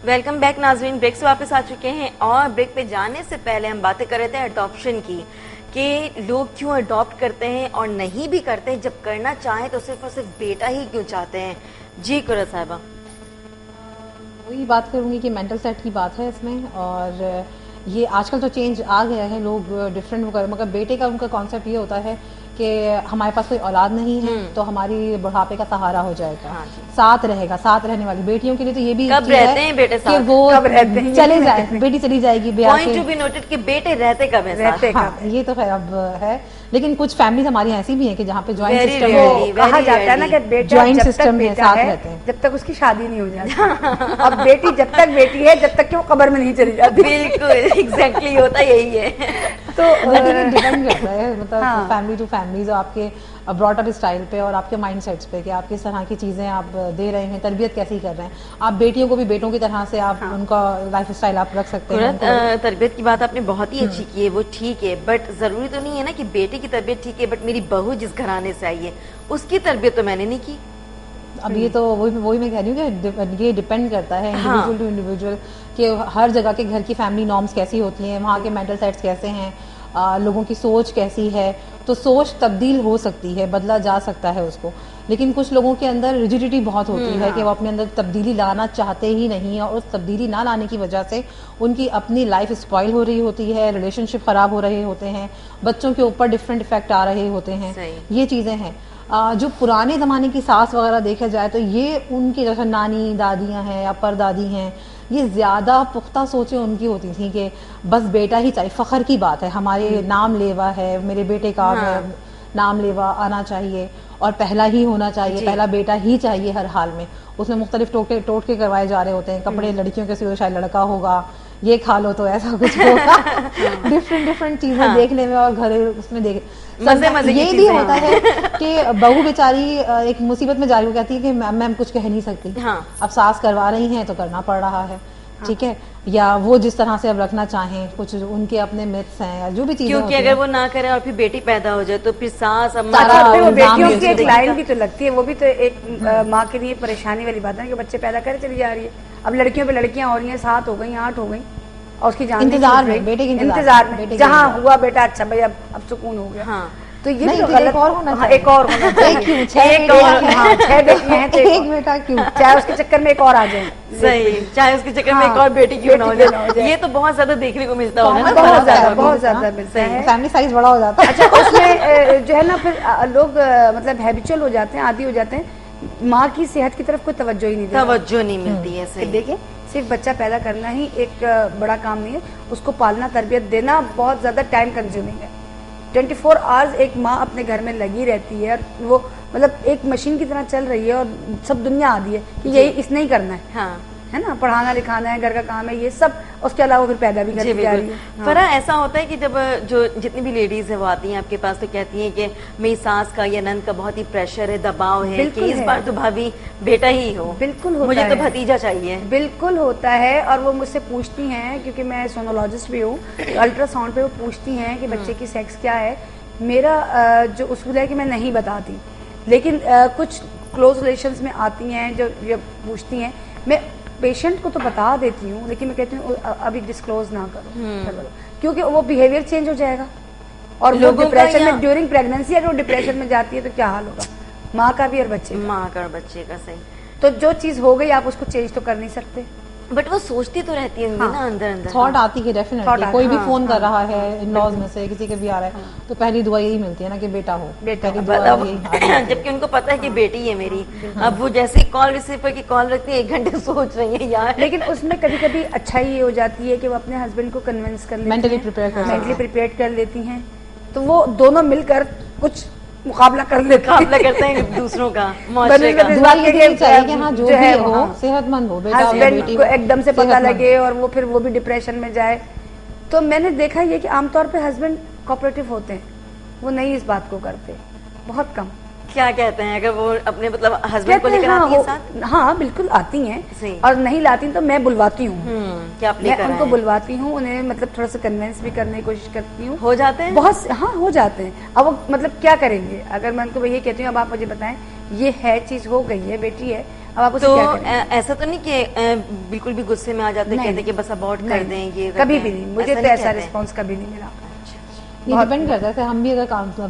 Welcome back ناظرین، break سے واپس آ چکے ہیں اور بریک پہ جانے سے پہلے ہم باتیں کر رہے تھے اڈاپشن کی کہ لوگ کیوں اڈاپٹ کرتے ہیں اور نہیں بھی کرتے ہیں، جب کرنا چاہیں تو صرف اور صرف بیٹا ہی کیوں چاہتے ہیں. جی قرۃ صاحبہ. وہی بات کروں گی کہ مینٹل سیٹ کی بات ہے اس میں، اور یہ آج کل تو چینج آ گیا ہے، لوگ ڈفرینٹ مگر بیٹے کا ان کا کانسیپٹ یہ ہوتا ہے کہ ہمارے پاس کوئی اولاد نہیں ہے تو ہماری بڑھاپے کا سہارا ہو جائے گا، ساتھ رہے گا، ساتھ رہنے والی بیٹیوں کے لیے تو یہ بھی کب رہتے ہیں بیٹے کہ وہ چلے جائے، بیٹی چلی جائے گی پوائنٹ ٹو بی نوٹڈ کہ بیٹے رہتے کب ہیں ساتھ. یہ تو خیر اب ہے، لیکن کچھ فیملیز ہماری ایسی بھی ہیں کہ جہاں پہ جوائنٹ Very سسٹم rarely, کہا جاتا ہے نا کہ بیٹا جوائنٹ جب سسٹم تک میں بیٹا ساتھ ہے رہتے ہیں جب تک اس کی شادی نہیں ہو جاتی، اب بیٹی جب تک بیٹی ہے جب تک کہ وہ قبر میں نہیں چلی جاتی. بالکل ایگزیکٹلی ہوتا یہی ہے. تو ڈیپینڈ کرتا ہے مطلب فیملی ٹو فیملیز، آپ کے براٹ اپ اسٹائل پہ اور آپ کے مائنڈ سیٹس پہ کہ آپ کس طرح کی چیزیں آپ دے رہے ہیں، تربیت کیسی کر رہے ہیں. آپ بیٹیوں کو بھی بیٹوں کی طرح سے آپ ان کا لائف اسٹائل آپ رکھ سکتے ہیں. تربیت کی بات آپ نے بہت ہی اچھی کی ہے، وہ ٹھیک ہے، بٹ ضروری تو نہیں ہے نا کہ بیٹے کی تربیت ٹھیک ہے بٹ میری بہو جس گھرانے سے آئی ہے اس کی تربیت تو میں نے نہیں کی. اب یہ تو وہی میں کہہ رہی ہوں کہ یہ ڈپینڈ کرتا ہے انڈیویجول ٹو انڈیویجول کہ ہر جگہ کے گھر کی فیملی نارمس کیسی ہوتی ہیں، وہاں کے مینٹل سیٹس کیسے ہیں، لوگوں کی سوچ کیسی ہے. تو سوچ تبدیل ہو سکتی ہے، بدلا جا سکتا ہے اس کو، لیکن کچھ لوگوں کے اندر ریجیڈیٹی بہت ہوتی ہے کہ وہ اپنے اندر تبدیلی لانا چاہتے ہی نہیں، اور اس تبدیلی نہ لانے کی وجہ سے ان کی اپنی لائف اسپوائل ہو رہی ہوتی ہے، ریلیشن شپ خراب ہو رہے ہوتے ہیں، بچوں کے اوپر ڈفرینٹ افیکٹ آ رہے ہوتے ہیں. یہ چیزیں ہیں. جو پرانے زمانے کی ساس وغیرہ دیکھا جائے تو یہ ان کی جیسے نانی دادیاں ہیں یا پردادی ہیں، یہ زیادہ پختہ سوچیں ان کی ہوتی تھیں کہ بس بیٹا ہی چاہیے. فخر کی بات ہے، ہمارے نام لیوا ہے، میرے بیٹے کا نام لیوا آنا چاہیے اور پہلا ہی ہونا چاہیے، پہلا بیٹا ہی چاہیے ہر حال میں. اس میں مختلف ٹوٹکے کروائے جا رہے ہوتے ہیں، کپڑے لڑکیوں کے سیو شاید لڑکا ہوگا، یہ کھا لو تو ایسا کچھ ہوگا. ڈفرینٹ چیزیں دیکھنے میں اور گھر اس میں یہ بھی ہوتا ہے کہ بہو بیچاری ایک مصیبت میں جاری ہو جاتی ہے کہ میم کچھ کہہ نہیں سکتی، اب ساس کروا رہی ہیں تو کرنا پڑ رہا ہے، ٹھیک ہے، یا وہ جس طرح سے اب رکھنا چاہیں، کچھ ان کے اپنے متس ہیں یا جو بھی چیزیں، کیونکہ اگر وہ نہ کرے اور پھر بیٹی پیدا ہو جائے تو پھر ساس بیٹیوں کی ایک لائن بھی تو لگتی ہے، وہ بھی تو ایک ماں کے لیے پریشانی والی بات ہے کہ بچے پیدا کرے چلی جا رہی ہے. اب لڑکیوں پہ لڑکیاں ہو رہی ہیں، 7 ہو گئی 8 ہو گئی اور اس کی جان انتظار میں، بیٹے کے انتظار میں جہاں ہوا بیٹا اچھا بھائی اب سکون ہو گیا. تو یہ بھی ایک اور ہونا چاہیے، ایک اور ہونا چاہیے، 6 بیٹیاں ہیں تو ایک بیٹا کیوں، چاہے اس کے چکر میں ایک اور آ جائے. صحیح، چاہے اس کے چکر میں ایک اور بیٹی کیوں نہ ہو جائے. یہ تو بہت زیادہ دیکھنے کو ملتا ہوگا، بہت زیادہ ملتا ہے، فیملی سائز بڑا ہو جاتا ہے. اچھا اس میں جو ہے نا پھر لوگ مطلب ہیبیچول ہو جاتے ہیں، عادی ہو جاتے ہیں، ماں کی صحت کی طرف کوئی توجہ ہی نہیں دیتا، توجہ نہیں ملتی ہے. دیکھیں صرف بچہ پیدا کرنا ہی ایک بڑا کام نہیں ہے، اس کو پالنا تربیت دینا بہت زیادہ ٹائم کنزیومنگ ہے. 24 آورز ایک ماں اپنے گھر میں لگی رہتی ہے اور وہ مطلب ایک مشین کی طرح چل رہی ہے اور سب دنیا آدھی ہے کہ یہی اس نے ہی کرنا ہے نا، پڑھانا لکھانا ہے، گھر کا کام ہے، یہ سب اس کے علاوہ پھر پیدا بھی کرتی جا رہی ہے. فرح ایسا ہوتا ہے کہ جب جتنی بھی لیڈیز ہیں وہ آتی ہیں آپ کے پاس تو کہتی ہیں کہ میری ساس کا یا نند کا بہت ہی پریشر ہے، دباؤ ہے کہ اس بار تو بھابھی بیٹا ہی ہو، بالکل ہوتا مجھے ہے، تو بھتیجا چاہیے. بالکل ہوتا ہے. اور وہ مجھ سے پوچھتی ہیں کیونکہ میں سونولوجسٹ بھی ہوں، الٹرا ساؤنڈ پہ وہ پوچھتی ہیں کہ بچے کی سیکس کیا ہے. میرا جو اصول ہے کہ میں نہیں بتاتی، لیکن کچھ کلوز ریلیشنز میں آتی ہیں جو پوچھتی ہیں، میں پیشنٹ کو تو بتا دیتی ہوں لیکن میں کہتی ہوں ابھی ڈسکلوز نہ کرو، کیونکہ وہ بیہیویئر چینج ہو جائے گا. اور وہ ڈپریشن میں ڈیورنگ پریگننسی اگر وہ ڈپریشن میں جاتی ہے تو کیا حال ہوگا ماں کا بھی اور بچے کا. صحیح. تو جو چیز ہو گئی آپ اس کو چینج تو کر نہیں سکتے، بٹ وہ سوچتی تو رہتی ہے نا اندر تھاٹ آتی ہے ڈیفینیٹلی. کوئی بھی فون کر رہا ہے ان لاز میں سے کسی کے بھی آ رہا ہے تو پہلی دعا یہی ملتی ہے نا کہ بیٹا ہو، جبکہ ان کو پتا ہے کہ بیٹی ہے میری. اب وہ جیسے کال ریسیور کی کال رکھتی ہے 1 گھنٹے سوچ رہی ہیں یار. لیکن اس میں کبھی کبھی اچھائی یہ ہو جاتی ہے کہ وہ اپنے ہسبینڈ کو کنونس کر لیتی ہیں، مینٹلی پریپیئر کر لیتی ہیں، تو وہ دونوں مل کر کچھ مقابلہ کرتے ہیں دوسروں کا، معاشرے کا. جو ہے صحت مند ہو، ہسبینڈ کو ایک دم سے پتہ لگے اور وہ پھر وہ بھی ڈپریشن میں جائے. تو میں نے دیکھا یہ کہ عام طور پہ ہسبینڈ کوآپریٹو ہوتے ہیں، وہ نہیں اس بات کو کرتے، بہت کم. کیا کہتے ہیں اگر وہ اپنے مطلب ہسبینڈ کو لے کر آتی ہیں ساتھ؟ ہاں بالکل آتی ہیں، اور نہیں لاتی تو میں بلواتی ہوں، میں ان کو بلواتی ہوں، انہیں مطلب تھوڑا سا کنوینس بھی کرنے کی کوشش کرتی ہوں. ہو جاتے ہیں بہت، ہاں ہو جاتے ہیں. اب وہ مطلب کیا کریں گے، اگر میں ان کو یہ کہتی ہوں اب آپ مجھے بتائیں یہ ہے چیز ہو گئی ہے، بیٹی ہے، اب آپ اسے تو کیا کریں؟ ایسا تو نہیں کہ بالکل بھی غصے میں آ جاتے کہتے کہ بس ابورٹ کر دیں یہ کبھی بھی نہیں, مجھے تو ایسا رسپانس کبھی نہیں ملا. یہ ڈیپینڈ کرتا ہے کہ ہم بھی اگر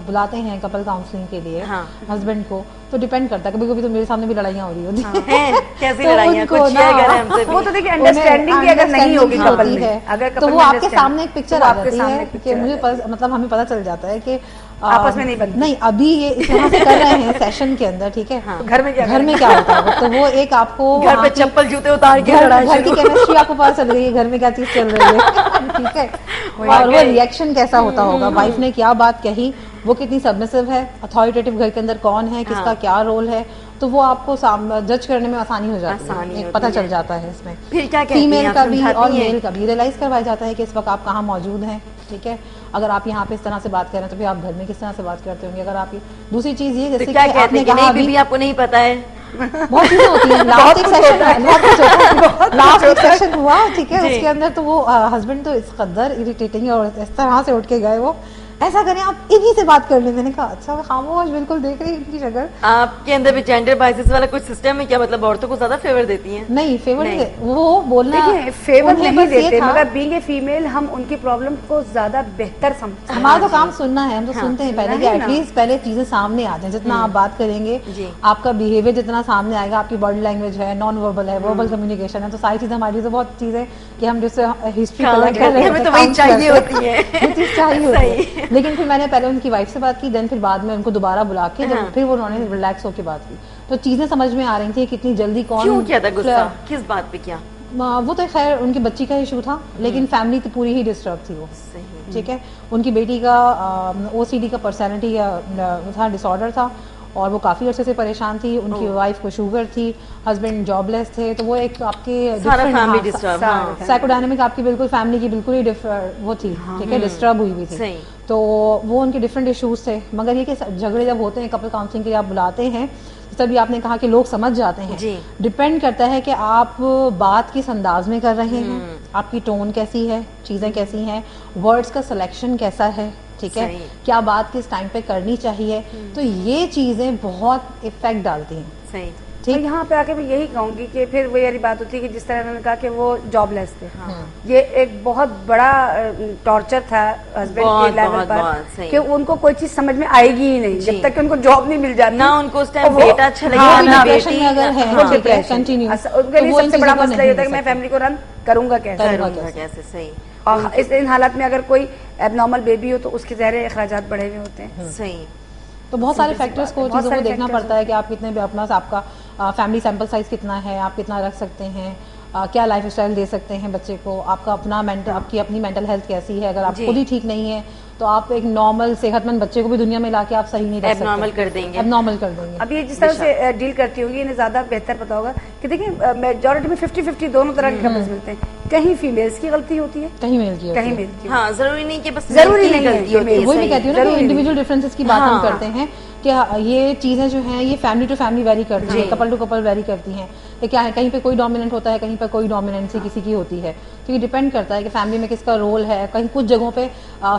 بلاتے ہیں کپل کاؤنسلنگ کے لیے ہسبینڈ کو تو ڈیپینڈ کرتا ہے, کبھی کبھی تو میرے سامنے بھی لڑائیاں ہو رہی ہوتی ہیں. کیسی لڑائیاں کچھ شیئر کریں ہم سے بھی. وہ تو دیکھیں انڈرسٹینڈنگ بھی اگر نہیں ہوگی کپل میں, اگر تو وہ آپ کے سامنے ایک پکچر آ جاتی ہے کہ مجھے مطلب ہمیں پتہ چل جاتا ہے کہ آپس میں نہیں بنتی. نہیں ابھی یہ اس طرح سے کر رہے ہیں سیشن کے اندر, ٹھیک ہے, گھر میں کیا ہوتا ہے تو وہ ایک آپ کو گھر پہ چپل جوتے اتار کے گھر کی کیمسٹری آپ کو پتہ چل رہی ہے گھر میں کیا چیز چل رہی ہے, ٹھیک ہے, اور وہ ریئیکشن کیسا ہوتا ہوگا, وائف نے کیا بات کہی, وہ کتنی سبمسو ہے, اتھارٹیٹیو گھر کے اندر کون ہے, کس کا کیا رول ہے, تو وہ آپ کو جج کرنے میں آسانی ہو جاتی ہے, پتہ چل جاتا ہے اس میں. فیمیل کا بھی اور میل کا بھی ریئلائز کروایا جاتا ہے کہ اس وقت آپ کہاں موجود ہیں, ٹھیک ہے. اگر آپ یہاں پہ اس طرح سے بات کر رہے ہیں تو پھر آپ گھر میں کس طرح سے بات کرتے ہوں گے. اگر آپ دوسری چیز یہ جیسے کہ آپ نے کہا ابھی آپ کو نہیں پتا ہے, بہت چیزیں ہوتی ہیں. لاسٹ ایک سیشن ہوا, ٹھیک ہے, اس کے اندر تو وہ ہسبینڈ تو اس قدر اریٹیٹنگ اور اس طرح سے اٹھ کے گئے, وہ ایسا کریں آپ انہی سے بات کر لیں. میں نے کہا اچھا خاموش بالکل دیکھ رہی ان کی شکل. آپ کے اندر بھی جینڈر بائسس والا کچھ سسٹم ہے کیا, مطلب عورتوں کو زیادہ فیور دیتی ہیں؟ نہیں فیور وہ بولنا فیور نہیں دیتے, مگر بینگ اے فیمیل ہم ان کی پرابلم کو زیادہ بہتر سمجھتے ہیں. ہمارا تو کام سننا ہے, ہم تو سنتے ہیں پہلے کہ ایٹ لیسٹ پہلے چیزیں سامنے آ جائیں. جتنا آپ بات کریں گے آپ کا بیہیویئر جتنا سامنے آئے گا, آپ کی باڈی لینگویج ہے, نان وربل ہے, وربل کمیونیکیشن ہے, تو ساری چیزیں ہماری تو بہت چیزیں کہ ہم جس سے ہسٹری کلیکٹ کر رہے ہیں تو وہی چاہیے ہوتی ہے, وہ چیز چاہیے ہوتی ہے. لیکن پھر میں نے پہلے ان کی وائف سے بات کی, دین پھر بعد میں ان کو دوبارہ بلا کے جب پھر انہوں نے ریلیکس ہو کے بات کی تو چیزیں سمجھ میں آ رہی تھی کتنی جلدی کون کیا تھا غصہ, کس بات پہ کیا. وہ تو خیر ان کی بچی کا ایشو تھا, لیکن فیملی تو پوری ہی ڈسٹرب تھی وہ, ٹھیک ہے. ان کی بیٹی کا OCD کا پرسنالٹی تھا, ڈس آرڈر تھا, اور وہ کافی عرصے سے پریشان تھی. ان کی وائف کو شوگر تھی, ہسبینڈ جاب لیس تھے, تو وہ ایک آپ کے سائیکو ڈائنامک آپ کی بالکل فیملی کی بالکل ہی وہ تھی, ٹھیک ہے, ڈسٹرب ہوئی ہوئی تھی. تو وہ ان کے ڈفرینٹ ایشوز تھے. مگر یہ کہ جھگڑے جب ہوتے ہیں کپل کاؤنسلنگ کے لیے آپ بلاتے ہیں, تبھی آپ نے کہا کہ لوگ سمجھ جاتے ہیں. ڈپینڈ کرتا ہے کہ آپ بات کس انداز میں کر رہے ہیں, آپ کی ٹون کیسی ہے, چیزیں کیسی ہیں, ورڈز کا سلیکشن کیسا ہے, ٹھیک ہے, کیا بات کس ٹائم پہ کرنی چاہیے. تو یہ چیزیں بہت افیکٹ ڈالتی ہیں. صحیح. یہاں پہ آ کے میں یہی کہوں گی کہ پھر وہ یہی بات ہوتی ہے کہ جس طرح انہوں نے کہا کہ وہ جاب لیس تھے, یہ ایک بہت بڑا ٹارچر تھا ہسبینڈ کے لیول پر کہ ان کو کوئی چیز سمجھ میں آئے گی ہی نہیں جب تک کہ ان کو جاب نہیں مل جاتی. نہ ان کو اس ٹائم بیٹا اچھا لگا, نہ بیٹی, اگر ہے ان کے لیے سب سے بڑا مسئلہ یہ ہوتا ہے کہ میں فیملی کو رن کروں گا کیسے. صحیح. اور ان حالات میں اگر کوئی ایب نارمل بیبی ہو تو اس کے ظاہر اخراجات بڑھے ہوئے ہوتے ہیں. صحیح. تو بہت سارے فیکٹرز کو چیزوں کو دیکھنا پڑتا ہے کہ آپ کتنے اپنا آپ کا فیملی سیمپل سائز کتنا ہے, آپ کتنا رکھ سکتے ہیں, کیا لائف اسٹائل دے سکتے ہیں بچے کو, آپ کا اپنا آپ کی اپنی مینٹل ہیلتھ کیسی ہے. اگر آپ خود ہی ٹھیک نہیں ہے تو آپ ایک نارمل صحت مند بچے کو بھی دنیا میں لا کے آپ صحیح نہیں رکھ سکتے, ابنارمل کر دیں گے. ابنارمل کر دیں گے. اب یہ جس طرح سے ڈیل کرتی ہوں گی انہیں زیادہ بہتر پتا ہوگا کہ دیکھیں میجورٹی میں 50-50 دونوں طرح کے کپلز ملتے ہیں. کہیں فیمیلز کی غلطی ہوتی ہے, کہیں میل کی, کہیں میل کی. ہاں, ضروری نہیں کہ بس ضروری نہیں ہے. وہی میں کہتی ہوں نا کہ انڈیویجول ڈفرینسز کی بات ہم کرتے ہیں کہ یہ چیزیں جو ہیں یہ فیملی ٹو فیملی ویری کرتی ہیں, کپل ٹو کپل ویری کرتی ہیں. کہ کیا ہے, کہیں پہ کوئی ڈومیننٹ ہوتا ہے, کہیں پہ کوئی ڈومیننسی کسی کی ہوتی ہے. تو یہ ڈیپینڈ کرتا ہے کہ فیملی میں کس کا رول ہے. کہیں کچھ جگہوں پہ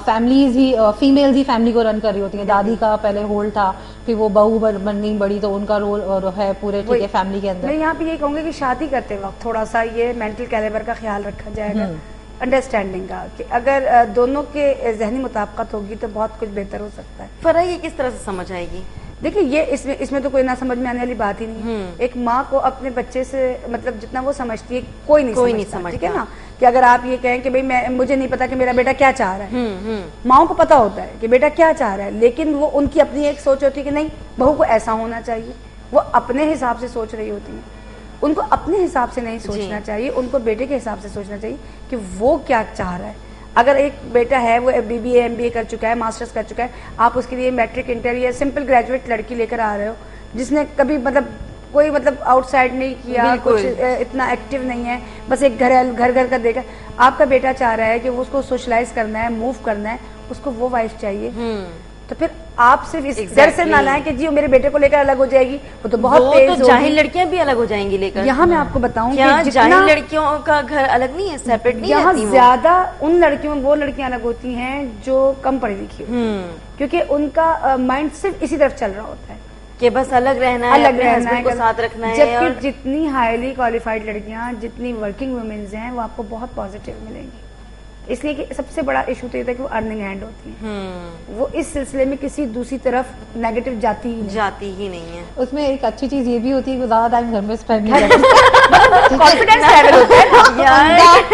فیملیز ہی فیمیلز ہی فیملی کو رن کر رہی ہوتی ہیں. دادی کا پہلے ہولڈ تھا, پھر وہ بہو بننی بڑی, تو ان کا رول ہے پورے ٹھیک ہے فیملی کے اندر. میں یہاں پہ یہ کہوں گی کہ شادی کرتے وقت تھوڑا سا یہ مینٹل کیلیبر کا خیال رکھا جائے گا, انڈرسٹینڈنگ کا, کہ اگر دونوں کے ذہنی مطابقت ہوگی تو بہت کچھ بہتر ہو سکتا ہے. فرح یہ کس طرح سے سمجھ آئے گی؟ دیکھیں یہ اس میں تو کوئی نہ سمجھ میں آنے والی بات ہی نہیں ہے. ایک ماں کو اپنے بچے سے مطلب جتنا وہ سمجھتی ہے کوئی نہیں سمجھتا, ٹھیک ہے نا. کہ اگر آپ یہ کہیں کہ بھائی مجھے نہیں پتا کہ میرا بیٹا کیا چاہ رہا ہے, ماؤں کو پتا ہوتا ہے کہ بیٹا کیا چاہ رہا ہے, لیکن وہ ان کی اپنی ایک سوچ ہوتی ہے کہ نہیں بہو کو ایسا ہونا چاہیے. وہ اپنے حساب سے سوچ رہی ہوتی ہیں, ان کو اپنے حساب سے نہیں سوچنا چاہیے, ان کو بیٹے کے حساب سے سوچنا چاہیے کہ وہ کیا چاہ رہا ہے. اگر ایک بیٹا ہے وہ BBA MBA کر چکا ہے, ماسٹرز کر چکا ہے, آپ اس کے لیے میٹرک انٹر یا سمپل گریجویٹ لڑکی لے کر آ رہے ہو جس نے کبھی مطلب کوئی مطلب آؤٹ سائڈ نہیں کیا, کچھ اتنا ایکٹیو نہیں ہے, بس ایک گھر کا دیکھا. آپ کا بیٹا چاہ رہا ہے کہ وہ اس کو سوشلائز کرنا ہے, موو کرنا ہے, اس کو وہ وائف چاہیے. تو پھر آپ صرف اس ڈر سے نہ لائیں کہ جی وہ میرے بیٹے کو لے کر الگ ہو جائے گی, وہ تو بہت تیز ہوگی. جاہل لڑکیاں بھی الگ ہو جائیں گی لے کر. یہاں میں آپ کو بتاؤں کہ جاہل لڑکیوں کا گھر الگ نہیں ہے, سیپریٹ نہیں یہاں رہتی. زیادہ ان لڑکیوں وہ لڑکیاں الگ ہوتی ہیں جو کم پڑھی لکھی ہوتی ہیں, کیونکہ ان کا مائنڈ صرف اسی طرف چل رہا ہوتا ہے. کہ بس الگ رہنا ہے, اپنے ہسبینڈ کو ساتھ رکھنا ہے. جبکہ جتنی ہائیلی کوالیفائڈ لڑکیاں, جتنی ورکنگ ویمنز ہیں, وہ آپ کو بہت پازیٹیو ملیں گی. اس لیے کہ سب سے بڑا ایشو تو یہ تھا کہ وہ ارننگ ہینڈ ہوتی ہیں, وہ اس سلسلے میں کسی دوسری طرف نیگیٹو جاتی ہی نہیں ہے. اس میں ایک اچھی چیز یہ بھی ہوتی ہے کہ زیادہ ٹائم گھر میں اسپینڈ نہیں کرتے. کانفیڈینس لیول ہوتا ہے,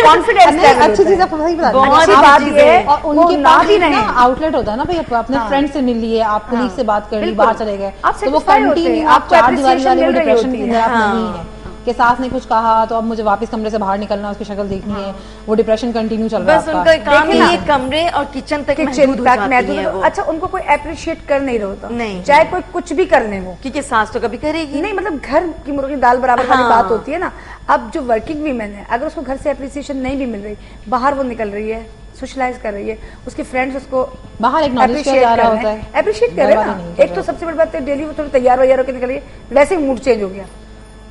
کانفیڈینس لیول اچھی چیز آپ بتا اچھی بات یہ ہے. اور ان کے پاس بھی آؤٹ لیٹ ہوتا ہے نا, بھائی اپنے فرینڈ سے مل لیے, آپ کلیگ سے بات کر لی, باہر چلے گئے, تو وہ کنٹینیو آپ 4 دیواری والے وہ ڈپریشن کے اندر آپ نہیں ہیں کہ ساس نے کچھ کہا تو اب مجھے واپس کمرے سے باہر نکلنا, اس کی شکل دیکھنی ہے, وہ ڈپریشن کنٹینیو چل رہا ہے. بس ان کا کام ہی یہ کمرے اور کچن تک محدود ہو جاتی ہے. اچھا, ان کو کوئی اپریشیٹ کر نہیں رہا ہوتا, چاہے کوئی کچھ بھی کر لیں وہ, کیونکہ ساس تو کبھی کرے گی نہیں. مطلب گھر کی مرغی دال برابر والی بات ہوتی ہے نا. اب جو ورکنگ ویمن ہے, اگر اس کو گھر سے اپریسیشن نہیں بھی مل رہی, باہر وہ نکل رہی ہے, سوشلائز کر رہی ہے, اس کے فرینڈس اس کو باہر ایک اپریشیٹ کر رہے ہیں نا. ایک تو سب سے بڑی بات ہے ڈیلی وہ تھوڑی تیار ویار ہو کے نکل رہی ہے, ویسے ہی موڈ چینج ہو گیا,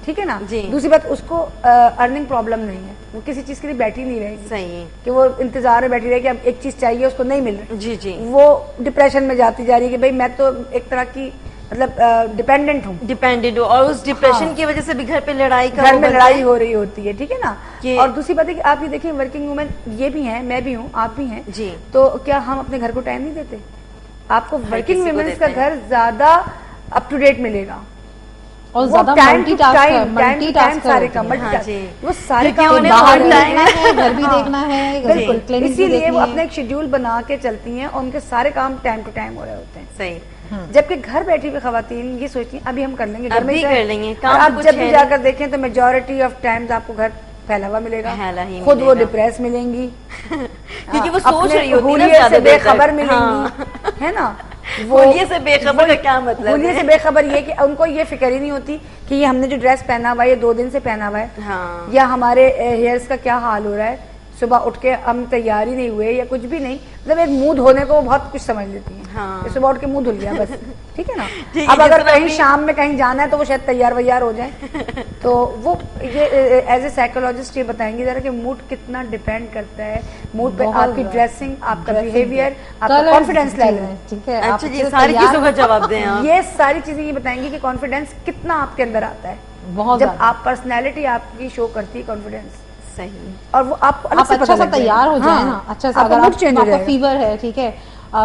ٹھیک ہے نا. دوسری بات, اس کو ارننگ پرابلم نہیں ہے, وہ کسی چیز کے لیے بیٹھی نہیں رہے گی. صحیح کہ وہ انتظار میں بیٹھی رہے کہ اب ایک چیز چاہیے, اس کو نہیں مل رہی. جی جی, وہ ڈپریشن میں جاتی جا رہی ہے کہ بھائی میں تو ایک طرح کی مطلب ڈیپینڈنٹ ہوں, اور اس ڈپریشن کی وجہ سے بھی گھر پہ لڑائی گھر میں لڑائی ہو رہی ہوتی ہے, ٹھیک ہے نا. اور دوسری بات ہے کہ آپ یہ دیکھیں, ورکنگ وومن یہ بھی ہیں, میں بھی ہوں, آپ بھی ہیں جی, تو کیا ہم اپنے گھر کو ٹائم نہیں دیتے؟ آپ کو ورکنگ ویمنس کا گھر زیادہ اپ ٹو ڈیٹ ملے گا, اور زیادہ ملٹی ٹاسک سارے کام, وہ سارے کام گھر بھی دیکھنا ہے, بالکل. اسی لیے وہ اپنا ایک شیڈیول بنا کے چلتی ہیں, اور ان کے سارے کام ٹائم ٹو ٹائم ہو رہے ہوتے ہیں. صحیح. جبکہ گھر بیٹھی ہوئی خواتین یہ سوچتی ہیں ابھی ہم کر لیں گے, گھر میں کر لیں گے. آپ جب بھی جا کر دیکھیں تو میجورٹی آف ٹائمز آپ کو گھر پھیلا ہوا ملے گا, خود وہ ڈپریس ملیں گی, کیونکہ وہ سوچ رہی ہوتی ہے سے بے خبر ملیں گی, ہے نا. ہولیے سے بے خبر کا کیا مطلب ہے؟ ہولیے سے بے خبر یہ کہ ان کو یہ فکر ہی نہیں ہوتی کہ یہ ہم نے جو ڈریس پہنا ہوا ہے یہ 2 دن سے پہنا ہوا ہے, یا ہمارے ہیئرس کا کیا حال ہو رہا ہے, صبح اٹھ کے ہم تیار ہی نہیں ہوئے یا کچھ بھی نہیں. مطلب ایک منہ دھونے کو بہت کچھ سمجھ لیتی ہیں, صبح اٹھ کے منہ دھل گیا بس, ٹھیک ہے نا. اب اگر کہیں شام میں کہیں جانا ہے تو وہ شاید تیار ویار ہو جائیں. تو وہ یہ ایز اے سائیکولوجسٹ یہ بتائیں گے ذرا کہ موڈ کتنا ڈیپینڈ کرتا ہے, موڈ پہ آپ کی ڈریسنگ, آپ کا بیہیویئر, آپ کا کانفیڈینس لیول. ٹھیک ہے, اچھا جی, ساری چیزوں کا جواب دیں. یہ ساری چیزیں یہ بتائیں گی کہ کانفیڈینس کتنا آپ کے اندر آتا ہے, جب آپ پرسنالٹی آپ کی شو کرتی ہے کانفیڈینس. صحیح. اور وہ آپ اچھا سا تیار ہو جائے نا, اچھا سا, اگر آپ کا فیور ہے, ٹھیک ہے,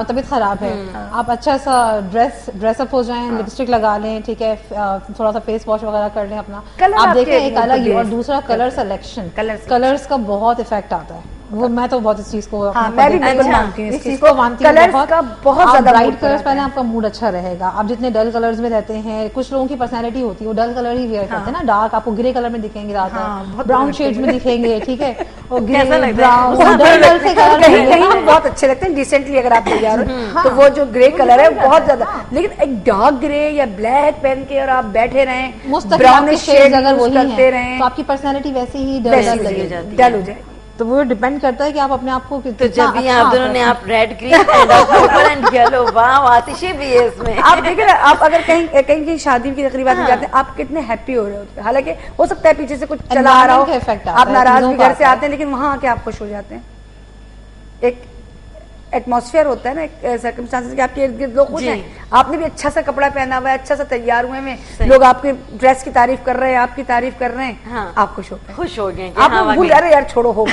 طبیعت خراب ہے, آپ اچھا سا ڈریس اپ ہو جائیں, لپسٹک لگا لیں, ٹھیک ہے, تھوڑا سا فیس واش وغیرہ کر لیں اپنا, آپ دیکھیں ایک الگ ہی. اور دوسرا کلر سلیکشن, کلرز کا بہت افیکٹ آتا ہے. وہ میں تو بہت اس چیز کو میں بھی مانتی ہوں, اس چیز کو مانتی ہوں. بہت زیادہ برائٹ کلرز پہلے آپ کا موڈ اچھا رہے گا. آپ جتنے ڈل کلرز میں رہتے ہیں, کچھ لوگوں کی پرسنالٹی ہوتی ہے وہ ڈل کلر ہی ویئر کرتے ہیں نا, ڈارک آپ کو گرے کلر میں دکھیں گے, زیادہ براؤن شیڈز میں دکھیں گے, ٹھیک ہے, اور گرے براؤن ڈل سے کلر بہت اچھے لگتے ہیں ڈیسنٹلی اگر آپ تیار ہو تو. وہ جو گرے کلر ہے بہت زیادہ, لیکن ایک ڈارک گرے یا بلیک پہن کے اور آپ بیٹھے رہیں, براؤنش شیڈز اگر وہی ہیں تو آپ کی پرسنالٹی ویسے ہی ڈل ہو جائے. تو وہ ڈیپینڈ کرتا ہے کہ آپ اپنے آپ کو, تو جب بھی آپ دونوں نے آپ ریڈ گرین یلو, واہ آتشی بھی ہے اس میں. آپ دیکھیں نا, آپ اگر کہیں شادی کی تقریبات میں جاتے ہیں, آپ کتنے ہیپی ہو رہے ہوتے ہیں, حالانکہ ہو سکتا ہے پیچھے سے کچھ چلا آ رہا ہو, آپ ناراض بھی گھر سے آتے ہیں, لیکن وہاں آ کے آپ خوش ہو جاتے ہیں. ایک ایٹماسفیئر ہوتا ہے نا, ایک سرکمسٹانسز کہ آپ کے ارد گرد لوگ خوش ہیں, آپ نے بھی اچھا سا کپڑا پہنا ہوا ہے, اچھا سا تیار ہوئے ہیں, لوگ آپ کے ڈریس کی تعریف کر رہے ہیں, آپ کی تعریف کر رہے ہیں, آپ خوش ہو گئے, آپ بھول جا رہے یار چھوڑو ہو.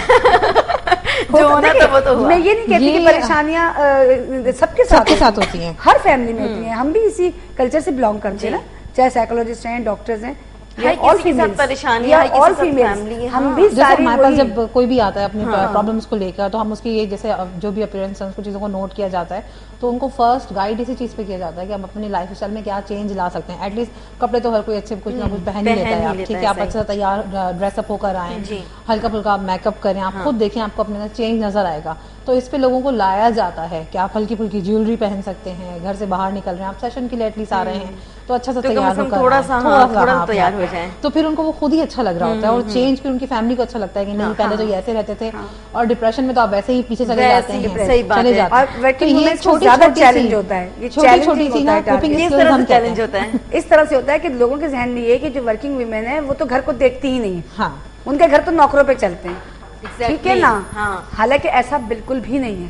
میں یہ نہیں کہتی کہ پریشانیاں سب کے ساتھ ہوتی ہیں, ہر فیملی میں ہوتی ہیں, ہم بھی اسی کلچر سے بلانگ کرتے ہیں نا, چاہے سائیکولوجسٹ ہیں, ڈاکٹرز ہیں, ہمارے پاس جب کوئی بھی آتا ہے اپنی پرابلمس کو لے کر, تو ہم اس کی جیسے جو بھی اپیرنس ہے اس کو چیزوں کو نوٹ کیا جاتا ہے, تو ان کو فرسٹ گائیڈ اسی چیز پہ کیا جاتا ہے کہ ہم اپنی لائف اسٹائل میں کیا چینج لا سکتے ہیں. ایٹ لیسٹ کپڑے تو ہر کوئی اچھے کچھ نہ کچھ پہن ہی لیتا ہے, آپ ٹھیک ہے, آپ اچھا تیار ڈریس اپ ہو کر آئیں, ہلکا پھلکا میک اپ کریں, آپ خود دیکھیں آپ کو اپنے چینج نظر آئے گا. تو اس پہ لوگوں کو لایا جاتا ہے کہ آپ ہلکی پھلکی جیولری پہن سکتے ہیں, گھر سے باہر نکل رہے ہیں, آپ سیشن کے لیے ایٹ لیسٹ آ رہے ہیں, تو اچھا سا تیار ہو کر تھوڑا تیار ہو جائیں, تو پھر ان کو وہ خود ہی اچھا لگ رہا ہوتا ہے, اور چینج پھر ان کی فیملی کو اچھا لگتا ہے کہ نہیں پہلے تو یہ ایسے رہتے تھے, اور ڈپریشن میں تو آپ ویسے ہی پیچھے چلے جاتے ہیں. تو یہ چھوٹی چیلنج ہوتا ہے, یہ چھوٹی سی چیلنج ہوتا ہے. اس طرح سے ہوتا ہے کہ لوگوں کے ذہن میں یہ کہ جو ورکنگ ویمن ہے وہ تو گھر کو دیکھتی ہی نہیں, ان کے گھر تو نوکروں پہ چلتے ہیں, ٹھیک ہے نا. حالانکہ ایسا بالکل بھی نہیں ہے,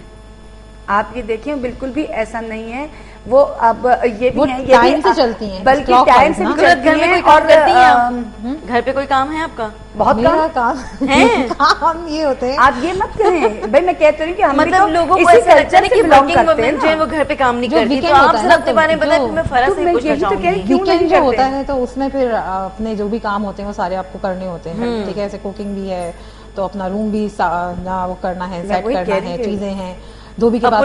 آپ یہ دیکھیں بالکل بھی ایسا نہیں ہے. وہ اب یہ بھی ہے ٹائم سے چلتی ہیں, بلکہ ٹائم سے بھی چلتی گھر میں ہیں. کوئی کام اور کرتی ہیں, گھر پہ کوئی کام ہے آپ کا؟ بہت کام یہ ہوتے ہیں. آپ یہ مت کہیں بھائی, میں کہتی ہوں کہ ہم مطلب لوگوں کو ایسا لگتا ہے کہ ورکنگ وومن جو ہے وہ گھر پہ کام نہیں کرتی, تو آپ صرف اپنے بارے میں بتائیں, میں فرض سے پوچھنا چاہوں گی. ویکینڈ جو ہوتا ہے تو اس میں پھر اپنے جو بھی کام ہوتے ہیں وہ سارے آپ کو کرنے ہوتے ہیں, ٹھیک ہے, ایسے کوکنگ بھی ہے تو اپنا روم بھی وہ کرنا ہے, سیٹ کرنا ہے, چیزیں ہیں, دھوبی کے بعد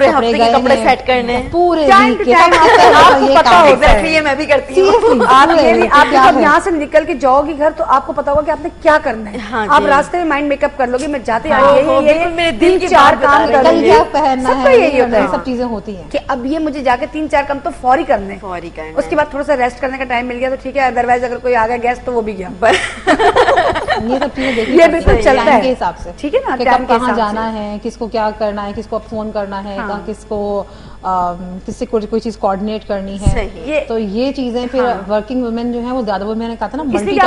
کپڑے سیٹ کرنے پورے یہ میں بھی کرتی ہوں. آپ جب یہاں سے نکل کے جاؤ گی گھر تو آپ کو پتا ہوگا کہ آپ نے کیا کرنا ہے. آپ راستے میں مائنڈ میک اپ کر لو گے, میں جاتے میرے دل کی 3-4 کام کروں گی, کیا پہننا ہے, یہی ہوتا ہے, سب چیزیں ہوتی ہیں کہ اب یہ مجھے جا کے 3-4 کام تو فوری کرنے, اس کے بعد تھوڑا سا ریسٹ کرنے کا ٹائم مل گیا تو ٹھیک ہے, ادروائز اگر کوئی آ گیا گیسٹ تو وہ بھی گیا. یہ سب چیزیں دیکھیں یہ بالکل چلتا ہے کے حساب سے, ٹھیک ہے نا, کب کہاں جانا ہے, کس کو کیا کرنا ہے, کس کو فون کرنا ہے, کس کو کس سے کوئی چیز کوآرڈینیٹ کرنی ہے. تو یہ چیزیں پھر ورکنگ وومن جو ہیں وہ زیادہ, وہ میں نے کہا تھا نا ملٹی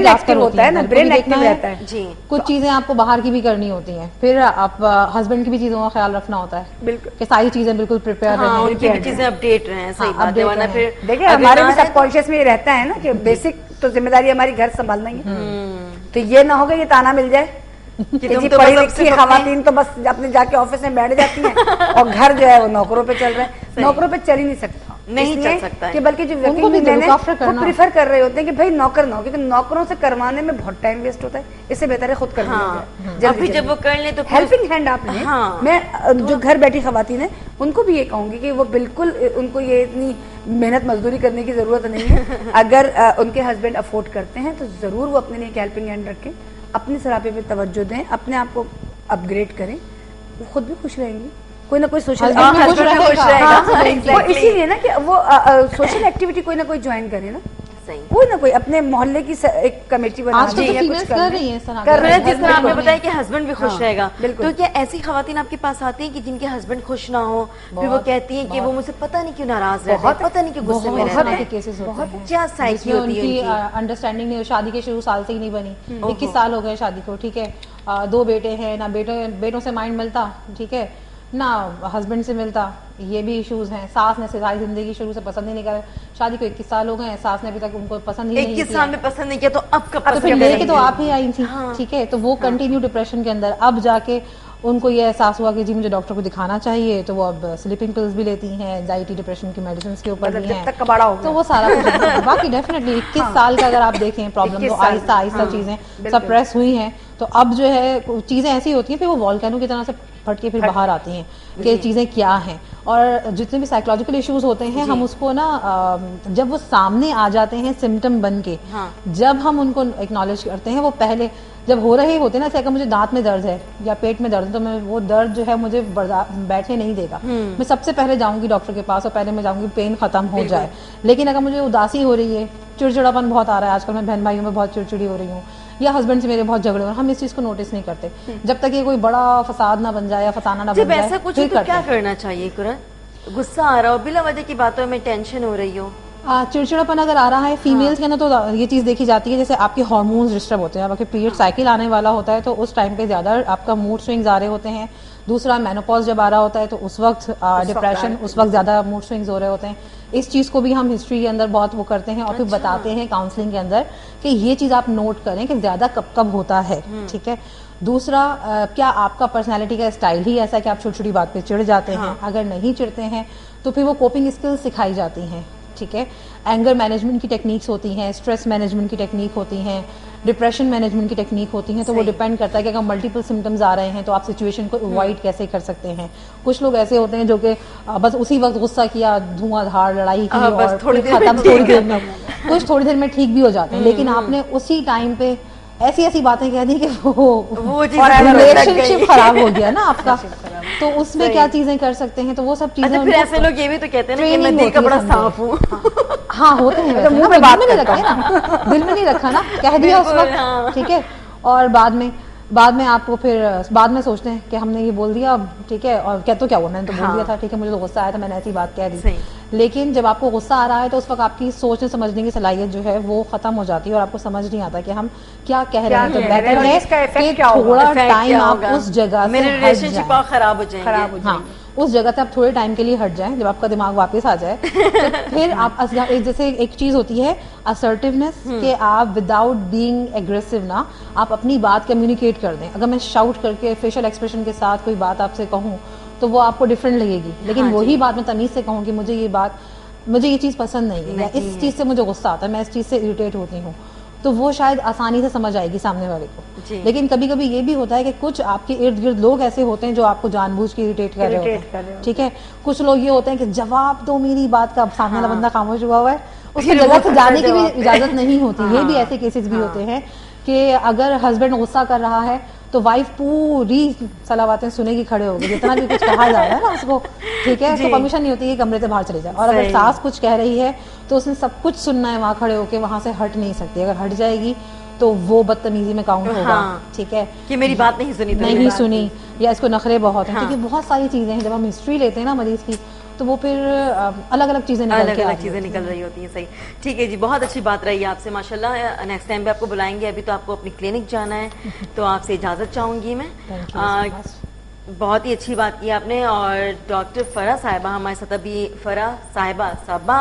ٹاسکر ہوتا ہے نا, برین ایکٹیو رہتا ہے. کچھ چیزیں آپ کو باہر کی بھی کرنی ہوتی ہیں, پھر آپ ہسبینڈ کی بھی چیزوں کا خیال رکھنا ہوتا ہے بالکل, کہ ساری چیزیں بالکل پریپیئر رہیں, ان کی بھی چیزیں اپڈیٹ رہیں. صحیح بات ہے, ورنہ پھر دیکھیں ہمارے بھی سب کانشیس میں یہ رہتا ہے نا کہ بیسک تو ذمہ داری ہماری گھر سنبھالنا ہی ہے. تو یہ نہ ہوگا یہ تانا مل جائے کہ جی پڑھی لکھی خواتین تو بس اپنے جا کے آفس میں بیٹھ جاتی ہیں اور گھر جو ہے وہ نوکروں پہ چل رہے ہیں. نوکروں پہ چل ہی نہیں سکتا, نہیں چل سکتا کہ بلکہ جو ورکنگ وومن ہیں وہ پریفر کر رہے ہوتے ہیں کہ بھائی نوکر نہ ہو, کیونکہ نوکروں سے کروانے میں بہت ٹائم ویسٹ ہوتا ہے, اس سے بہتر ہے خود کر لیا جائے. جب وہ کر لیں تو ہیلپنگ ہینڈ آپ لیں. میں جو گھر بیٹھی خواتین ہیں ان کو بھی یہ کہوں گی کہ وہ بالکل, ان کو یہ اتنی محنت مزدوری کرنے کی ضرورت نہیں ہے. اگر ان کے ہسبینڈ افورڈ کرتے ہیں تو ضرور وہ اپنے لیے ایک ہیلپنگ ہینڈ رکھیں, اپنے سراپے پہ توجہ دیں, اپنے آپ کو اپ گریڈ کریں, وہ خود بھی خوش رہیں گی. کوئی نہ کوئی سوشل اسی لیے نا کہ وہ سوشل ایکٹیویٹی کوئی نہ کوئی جوائن کرے نا, کوئی نہ کوئی اپنے محلے کی ایک کمیٹی بنا کر رہی ہیں. جس طرح آپ نے بتایا کہ ہسبینڈ بھی خوش رہے گا, تو کیا ایسی خواتین آپ کے پاس آتی ہیں کہ جن کے ہسبینڈ خوش نہ ہو, پھر وہ کہتی ہیں کہ وہ مجھ سے پتہ نہیں کیوں ناراض رہتے ہیں, پتہ نہیں کیوں غصے میں رہتے ہیں, کیا سائیکی ہوتی ہے ان کی انڈرسٹینڈنگ نہیں, شادی کے شروع سال سے ہی نہیں بنی, 21 سال ہو گئے شادی کو, ٹھیک ہے, 2 بیٹے ہیں, نہ بیٹوں سے مائنڈ ملتا, ٹھیک ہے, نہ ہسبینڈ سے ملتا, یہ بھی ایشوز ہیں. ساس نے ساری زندگی شروع سے پسند ہی نہیں کرا, شادی کو 21 سال ہو گئے ہیں, ساس نے ابھی تک ان کو پسند ہی نہیں کیا, 21 سال میں پسند نہیں کیا, تو اب کب پھر لے کے تو آپ ہی آئی تھی, ٹھیک ہے, تو وہ کنٹینیو ڈپریشن کے اندر. اب جا کے ان کو یہ احساس ہوا کہ جی مجھے ڈاکٹر کو دکھانا چاہیے, تو وہ اب سلیپنگ پلز بھی لیتی ہیں, اینزائٹی ڈپریشن کی میڈیسنز کے اوپر بھی ہیں, تو وہ سارا کچھ. باقی ڈیفینیٹلی 21 سال کا اگر آپ دیکھیں پرابلم, تو آہستہ آہستہ چیزیں سپریس ہوئی ہیں. تو اب جو ہے چیزیں ایسی ہوتی ہیں پھر وہ والکینو کی طرح سے پھٹ کے پھر باہر آتی ہیں کہ چیزیں کیا ہیں. اور جتنے بھی سائیکولوجیکل ایشوز ہوتے ہیں ہم اس کو نا جب وہ سامنے آ جاتے ہیں سمٹم بن کے, جب ہم ان کو ایکنالج کرتے ہیں, وہ پہلے جب ہو رہے ہوتے ہیں نا, اگر مجھے دانت میں درد ہے یا پیٹ میں درد ہے, تو میں وہ درد جو ہے مجھے بیٹھے نہیں دے گا, میں سب سے پہلے جاؤں گی ڈاکٹر کے پاس, اور پہلے میں جاؤں گی پین ختم ہو جائے. لیکن اگر مجھے اداسی ہو رہی ہے, چڑچڑاپن بہت آ رہا ہے آج کل, میں بہن بھائیوں میں بہت چڑچڑی ہو رہی ہوں, یا ہسبینڈ سے میرے بہت جھگڑے ہو رہے ہیں, ہم اس چیز کو نوٹس نہیں کرتے جب تک یہ کوئی بڑا فساد نہ بن جائے یا فسانہ نہ بن جائے. ایسا کچھ تو کیا کرنا چاہیے قرآن؟ غصہ آ رہا ہو, بلا وجہ کی باتوں میں ٹینشن ہو رہی ہو, چڑچڑاپن اگر آ رہا ہے فیمیلز کے اندر, تو یہ چیز دیکھی جاتی ہے جیسے آپ کے ہارمونز ڈسٹرب ہوتے ہیں, اب آپ کے پیریڈ سائیکل آنے والا ہوتا ہے تو اس ٹائم پہ زیادہ آپ کا موڈ سوئنگز آ رہے ہوتے ہیں. دوسرا مینوپاز جب آ رہا ہوتا ہے تو اس وقت ڈپریشن, اس وقت زیادہ موڈ سوئنگز ہو رہے ہوتے ہیں. اس چیز کو بھی ہم ہسٹری کے اندر بہت وہ کرتے ہیں, اور پھر بتاتے ہیں کاؤنسلنگ کے اندر کہ یہ چیز آپ نوٹ کریں کہ زیادہ کب کب ہوتا ہے, ٹھیک ہے. دوسرا, کیا آپ کا پرسنالٹی کا اسٹائل ہی ایسا ہے کہ آپ چھوٹی چھوٹی بات پہ چڑھ جاتے ہیں؟ اگر نہیں چڑھتے ہیں تو پھر وہ کوپنگ اسکلز سکھائی جاتی ہیں, ٹھیک ہے. اینگر مینجمنٹ کی ٹیکنیکس ہوتی ہیں, اسٹریس مینجمنٹ کی ٹیکنیک ہوتی ہیں, ڈپریشن مینجمنٹ کی ٹیکنیک ہوتی ہیں. تو وہ ڈیپینڈ کرتا ہے کہ اگر ملٹیپل سمٹمز آ رہے ہیں تو آپ سچویشن کو اوائڈ کیسے کر سکتے ہیں. کچھ لوگ ایسے ہوتے ہیں جو کہ بس اسی وقت غصہ کیا, دھواں دھاڑ لڑائی کی, اور ختم تھوڑی دیر میں, کچھ تھوڑی دیر میں ٹھیک بھی ہو جاتے ہیں. لیکن آپ نے اسی ٹائم پہ ایسی باتیں کہہ دی کہ وہ ریلیشن شپ خراب ہو گیا نا آپ کا, تو اس میں کیا چیزیں کر سکتے ہیں. تو وہ سب چیزیں پھر ایسے لوگ یہ بھی تو کہتے ہیں کہ میں دل کا بڑا صاف ہوں. ہاں ہوتے ہیں, منہ میں بات نہیں رکھا نا, دل میں نہیں رکھا نا, کہہ دیا اس وقت, ٹھیک ہے. اور بعد میں آپ کو پھر بعد میں سوچتے ہیں کہ ہم نے یہ بول دیا, ٹھیک ہے, اور کیا تو کیا ہوا, میں نے تو بول دیا تھا, ٹھیک ہے, مجھے تو غصہ آیا تھا, میں نے ایسی بات کہہ دی. لیکن جب آپ کو غصہ آ رہا ہے تو اس وقت آپ کی سوچنے سمجھنے کی صلاحیت جو ہے وہ ختم ہو جاتی ہے, اور آپ کو سمجھ نہیں آتا کہ ہم کیا کہہ رہے ہیں. تو بہتر ہے کہ تھوڑا ٹائم آپ اس جگہ سے میرے ریلیشن شپ خراب ہو جائیں. ہاں, اس جگہ سے آپ تھوڑے ٹائم کے لیے ہٹ جائیں, جب آپ کا دماغ واپس آ جائے تو پھر آپ جیسے ایک چیز ہوتی ہے assertiveness, کہ آپ وداؤٹ بینگ ایگریسو نا آپ اپنی بات کمیونیکیٹ کر دیں. اگر میں شاؤٹ کر کے فیشل ایکسپریشن کے ساتھ کوئی بات آپ سے کہوں تو وہ آپ کو ڈفرینٹ لگے گی, لیکن وہی بات میں تمیز سے کہوں کہ مجھے یہ چیز پسند نہیں ہے, یا اس چیز سے مجھے غصہ آتا ہے, میں اس چیز سے اریٹیٹ ہوتی ہوں, تو وہ شاید آسانی سے سمجھ آئے گی سامنے والے کو. لیکن کبھی کبھی یہ بھی ہوتا ہے کہ کچھ آپ کے ارد گرد لوگ ایسے ہوتے ہیں جو آپ کو جان بوجھ کے اریٹیٹ کر رہے ہوتے ہیں, ٹھیک ہے. کچھ لوگ یہ ہوتے ہیں کہ جواب دو میری بات کا, سامنے والا بندہ خاموش ہوا ہوا ہے, اس کی جگہ سے جانے کی بھی اجازت نہیں ہوتی. یہ بھی ایسے کیسز بھی ہوتے ہیں کہ اگر ہسبینڈ غصہ کر رہا ہے تو وائف پوری صلاحاتیں سنے گی کھڑے ہو گئے, جتنا بھی کچھ کہا جا رہا ہے نا اس کو, ٹھیک ہے, اس کو پرمیشن نہیں ہوتی کہ کمرے سے باہر چلے جائے. اور اگر ساس کچھ کہہ رہی ہے تو اس نے سب کچھ سننا ہے وہاں کھڑے ہو کے, وہاں سے ہٹ نہیں سکتی. اگر ہٹ جائے گی تو وہ بدتمیزی میں کاؤنٹ ہوگا, ٹھیک ہے, کہ میری بات نہیں سنی, یا اس کو نخرے بہت ہیں. کیونکہ بہت ساری چیزیں ہیں, جب ہم ہسٹری لیتے ہیں نا مریض کی تو وہ پھر الگ الگ چیزیں نکل رہی ہوتی ہیں. صحیح, ٹھیک ہے جی, بہت اچھی بات رہی آپ سے ماشاءاللہ. نیکسٹ ٹائم بھی آپ کو بلائیں گے. ابھی تو آپ کو اپنی کلینک جانا ہے, تو آپ سے اجازت چاہوں گی میں. بہت ہی اچھی بات کی آپ نے. اور ڈاکٹر فرح صاحبہ ہمارے ساتھ ابھی, فرح صاحبہ صاحبہ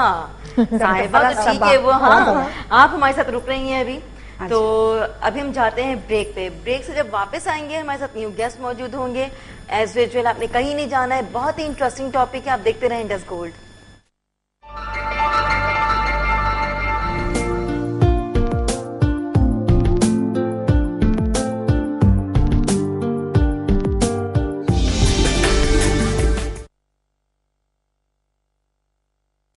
ٹھیک ہے وہ, ہاں آپ ہمارے ساتھ رک رہی ہیں ابھی. تو ابھی ہم جاتے ہیں بریک پہ. بریک سے جب واپس آئیں گے ہمارے ساتھ نیو گیسٹ موجود ہوں گے ایز یوزول. آپ نے کہیں نہیں جانا ہے, بہت ہی انٹرسٹنگ ٹاپک ہے, آپ دیکھتے رہیں انڈس گولڈ.